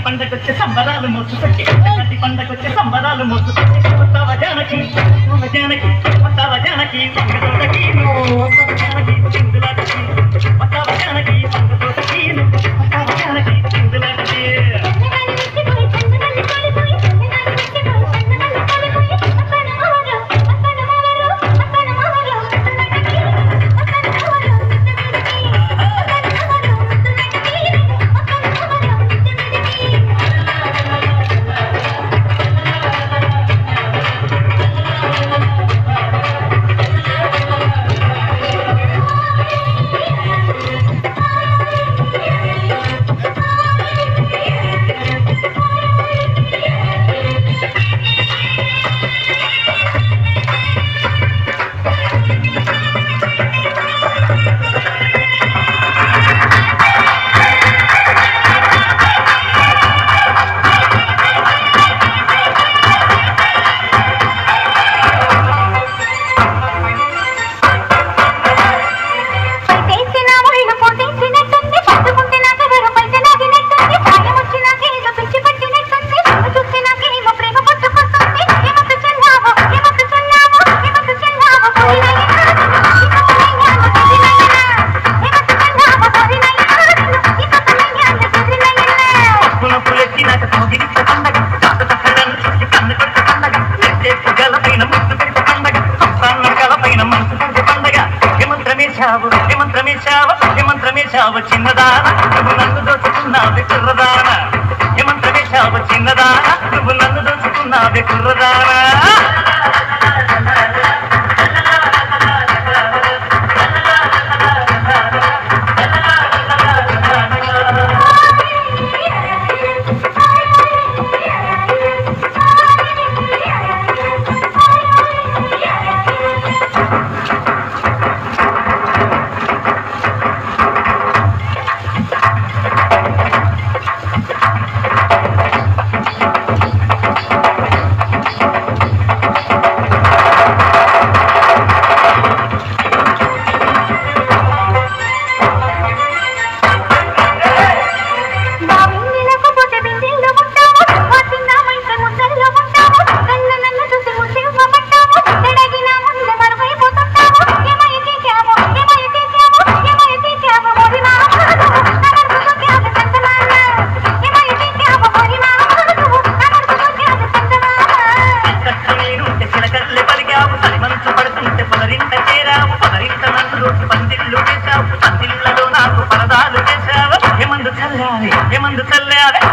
పండగొచ్చే సంబరాలు మోసుకొచ్చి పండగొచ్చే సంబరాలు మోసుకొచ్చి వస్తావా జానకి జానకి వస్తావా జానకి పంగతోటకి జానకి చిందులాటకి వస్తావా జానకి పంగతోటకి వస్తావా జానకి చిందులాటకి మంత్రమేశావు చిన్నదాన నువ్వు నన్ను దోచుకున్నావే కుర్రదాన మంత్రమేశావు చిన్నదాన నువ్వు నన్ను దోచుకున్నావే కుర్రదాన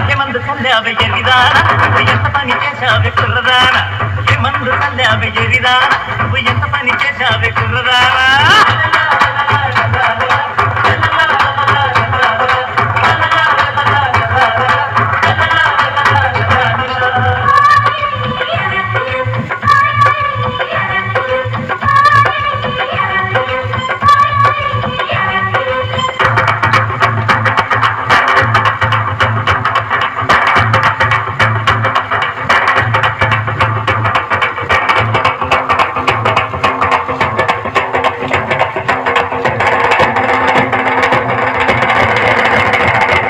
ఏమందు చల్లావే ఎరిదాన ఎంత పని చేశావే కుర్రదాన ఏమందు చల్లావే ఎరిదాన